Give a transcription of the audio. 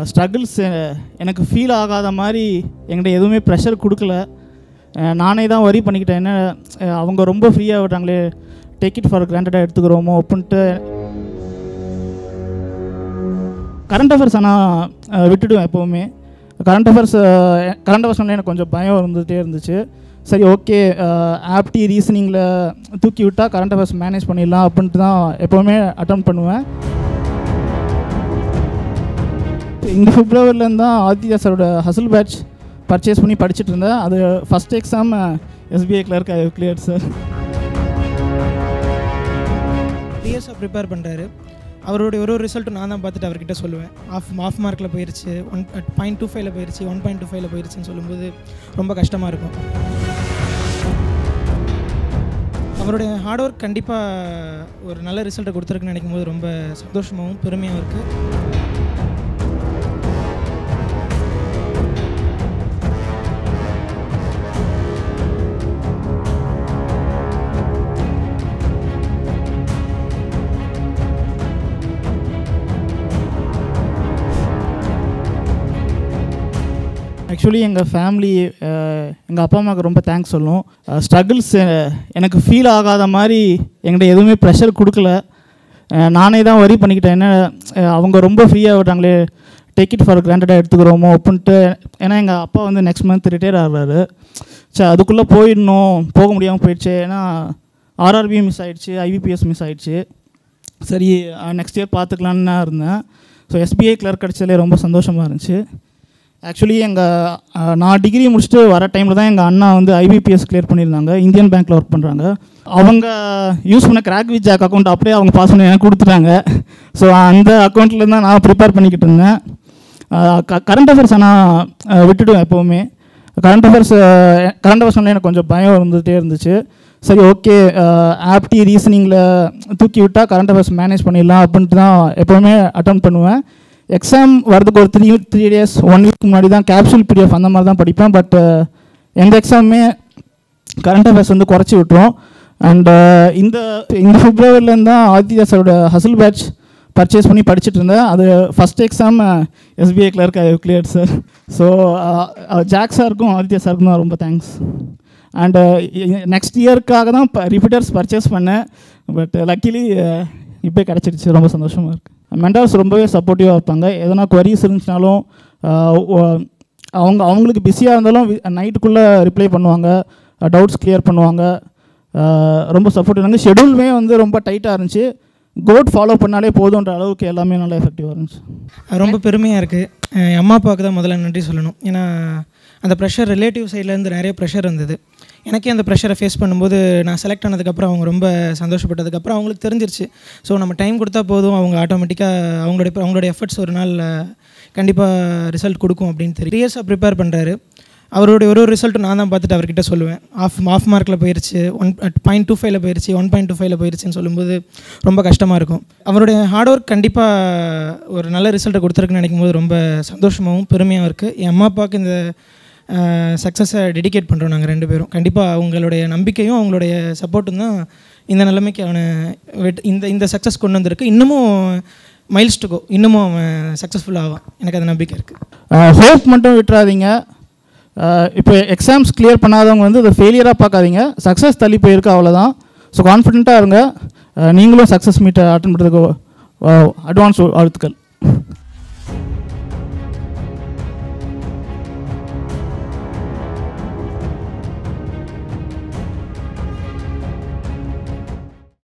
Struggles எனக்கு feel ஆகாத மாதிரி என்கிட்ட எதுவுமே ப்ரெஷர் கொடுக்கல. நானே தான் வரி பண்ணிக்கிட்டேன். என்ன அவங்க ரொம்ப ஃப்ரீயாக விட்டாங்களே, டேக் இட் ஃபார் கிராண்டடாக எடுத்துக்கிறோமோ அப்படின்ட்டு. கரண்ட் அஃபேர்ஸ் ஆனால் விட்டுடுவேன் எப்போவுமே. கரண்ட் அஃபேர்ஸ் எனக்கு கொஞ்சம் பயம் இருந்துகிட்டே இருந்துச்சு. சரி, ஓகே, ஆப்டி ரீசனிங்கில் தூக்கி விட்டால் கரண்ட் அஃபேர்ஸ் மேனேஜ் பண்ணிடலாம் அப்படின்ட்டு தான் எப்போவுமே அட்டம் பண்ணுவேன். இந்த பிப்ரவரிலேருந்து தான் ஆதித்யா சாரோட ஹசல் பேட்ச் பர்ச்சேஸ் பண்ணி படிச்சுட்டு இருந்தேன். அது first exam SBI clerk clear sir. டிஎஸ்ஸாக ப்ரிப்பேர் பண்ணுறாரு. அவருடைய ஒரு ரிசல்ட்டும் நான் தான் பார்த்துட்டு அவர்கிட்ட சொல்லுவேன். ஆஃப் மார்க்கில் போயிடுச்சு, 0.25 போயிடுச்சு, 1.25 போயிடுச்சுன்னு சொல்லும்போது ரொம்ப கஷ்டமாக இருக்கும். அவருடைய ஹார்ட் ஒர்க் கண்டிப்பாக ஒரு நல்ல ரிசல்ட்டை கொடுத்துருக்குன்னு நினைக்கும் போது ரொம்ப சந்தோஷமாகவும் பெருமையாகவும் இருக்குது. ஆக்சுவலி எங்கள் ஃபேமிலி, எங்கள் அப்பா அம்மாவுக்கு ரொம்ப தேங்க்ஸ் சொல்லணும். ஸ்ட்ரகிள்ஸ் எனக்கு ஃபீல் ஆகாத மாதிரி என்கிட்ட எதுவுமே ப்ரெஷர் கொடுக்கல. நானே தான் வரி பண்ணிக்கிட்டேன். என்ன அவங்க ரொம்ப ஃப்ரீயாக விட்டாங்களே, டேக் இட் ஃபார் கிராண்டடாக எடுத்துக்கிறோமோ அப்படின்ட்டு. ஏன்னா எங்கள் அப்பா வந்து நெக்ஸ்ட் மந்த் ரிட்டையர் ஆகிறாரு. சரி, அதுக்குள்ளே போக முடியாமல் போயிடுச்சு. ஏன்னா RRB மிஸ் ஆகிடுச்சு, IBPS மிஸ் ஆகிடுச்சு. சரி, நெக்ஸ்ட் இயர் பார்த்துக்கலான்னு தான் இருந்தேன். ஸோ SBI கிளர்க் கிடச்சதுலே ரொம்ப சந்தோஷமாக இருந்துச்சு. ஆக்சுவலி நான் டிகிரி முடிச்சுட்டு வர டைமில் தான் எங்கள் அண்ணா வந்து IBPS கிளியர் பண்ணியிருந்தாங்க. இந்தியன் பேங்க்கில் ஒர்க் பண்ணுறாங்க. அவங்க யூஸ் பண்ண கிராக் வித் ஜாக் அக்கௌண்ட் அப்படியே அவங்க பாஸ் பண்ணி எனக்கு கொடுத்துட்டாங்க. ஸோ அந்த அக்கௌண்ட்டில் தான் நான் ப்ரிப்பேர் பண்ணிக்கிட்டு இருந்தேன். கரண்ட் அஃபேர்ஸ் ஆனால் விட்டுடுவேன் எப்போவுமே. கரண்ட் அஃபேர்ஸ் எனக்கு கொஞ்சம் பயம் இருந்துகிட்டே இருந்துச்சு. சரி, ஓகே, ஆப்டி ரீசனிங்கில் தூக்கி விட்டால் கரண்ட் அஃபேர்ஸ் மேனேஜ் பண்ணிடலாம் அப்படின்ட்டு தான் எப்போவுமே அட்டம் பண்ணுவேன். எக்ஸாம் வரதுக்கு ஒரு 3 days 1 week முன்னாடி தான் கேப்சூல் PDF அந்த மாதிரி தான் படிப்பேன். பட் எந்த எக்ஸாமுமே கரண்ட் அஃபேர்ஸ் வந்து குறைச்சி விட்டுரும். அண்ட் இந்த பிப்ரவரிலேருந்து தான் ஆதித்யா சாரோட ஹசல் பேட்ச் பர்ச்சேஸ் பண்ணி படிச்சுட்டு இருந்தேன். அது first exam SBI clerk clear sir. So Jack சாருக்கும் ஆதித்யா சாருக்கும் தான் ரொம்ப தேங்க்ஸ். அண்டு நெக்ஸ்ட் இயருக்காக தான் ரிப்பீட்டர்ஸ் பர்ச்சேஸ் பண்ணேன். பட் லக்கிலி இப்போ கிடச்சிடுச்சு. ரொம்ப சந்தோஷமாக இருக்குது. மென்டார்ஸ் ரொம்பவே சப்போர்ட்டிவாக இருப்பாங்க. எதனா குவரிஸ் இருந்துச்சுனாலும் அவங்களுக்கு பிஸியாக இருந்தாலும் நைட்டுக்குள்ளே ரிப்ளை பண்ணுவாங்க, டவுட்ஸ் கிளியர் பண்ணுவாங்க. ரொம்ப சப்போர்ட்டிவ் இருந்தாங்க. ஷெடியூலுமே வந்து ரொம்ப டைட்டாக இருந்துச்சு. கோட் ஃபாலோ பண்ணாலே போதுன்ற அளவுக்கு எல்லாமே நல்லா எஃபெக்டிவாக இருந்துச்சு. ரொம்ப பெருமையாக இருக்குது. என் அம்மா அப்பாவுக்கு தான் முதல்ல நன்றி சொல்லணும். ஏன்னா அந்த ப்ரெஷர் ரிலேட்டிவ் சைட்லேருந்து நிறைய ப்ரெஷர் இருந்தது. எனக்கே அந்த ப்ரெஷரை ஃபேஸ் பண்ணும்போது நான் செலக்ட் ஆனதுக்கப்புறம் அவங்க ரொம்ப சந்தோஷப்பட்டதுக்கப்புறம் அவங்களுக்கு தெரிஞ்சிருச்சு. ஸோ நம்ம டைம் கொடுத்தா போதும், அவங்க ஆட்டோமேட்டிக்காக அவங்களுடைய எஃபர்ட்ஸ் ஒரு நாள் கண்டிப்பாக ரிசல்ட் கொடுக்கும் அப்படின்னு தெரியும். டிஎஸ்ஸாக ப்ரிப்பேர் பண்ணுறாரு. அவருடைய ஒரு ரிசல்ட்டும் நான் தான் பார்த்துட்டு அவர்கிட்ட சொல்லுவேன். ஆஃப் மார்க்கில் போயிடுச்சு, 0.25 போயிடுச்சு, 1.25 போயிடுச்சுன்னு சொல்லும்போது ரொம்ப கஷ்டமாக இருக்கும். அவருடைய ஹார்ட் ஒர்க் கண்டிப்பாக ஒரு நல்ல ரிசல்ட்டை கொடுத்துருக்குன்னு நினைக்கும் போது ரொம்ப சந்தோஷமாகவும் பெருமையாகவும் இருக்குது. என் அம்மா அப்பாவுக்கு இந்த சக்ஸஸை டெடிகேட் பண்ணுறோம் நாங்கள் 2 பேரும். கண்டிப்பாக அவங்களுடைய நம்பிக்கையும் அவங்களுடைய சப்போர்ட்டும் தான் இந்த நிலைமைக்கு அவனை இந்த சக்ஸஸ் கொண்டு வந்திருக்கு. இன்னமும் மைல்ஸ் டு கோ, இன்னமும் அவன் சக்ஸஸ்ஃபுல் ஆவான். எனக்கு அந்த நம்பிக்கை இருக்குது. ஹோப் மட்டும் விட்டுறாதீங்க. இப்போ எக்ஸாம்ஸ் கிளியர் பண்ணாதவங்க வந்து அதை ஃபெயிலியராக பார்க்காதீங்க. சக்ஸஸ் தள்ளி போயிருக்கு, அவ்வளோதான். ஸோ கான்ஃபிடென்ட்டாக இருங்க. நீங்களும் சக்ஸஸ் மீட்டை அட்டன் பண்ணுறதுக்கு அட்வான்ஸ் வாழ்த்துக்கள்.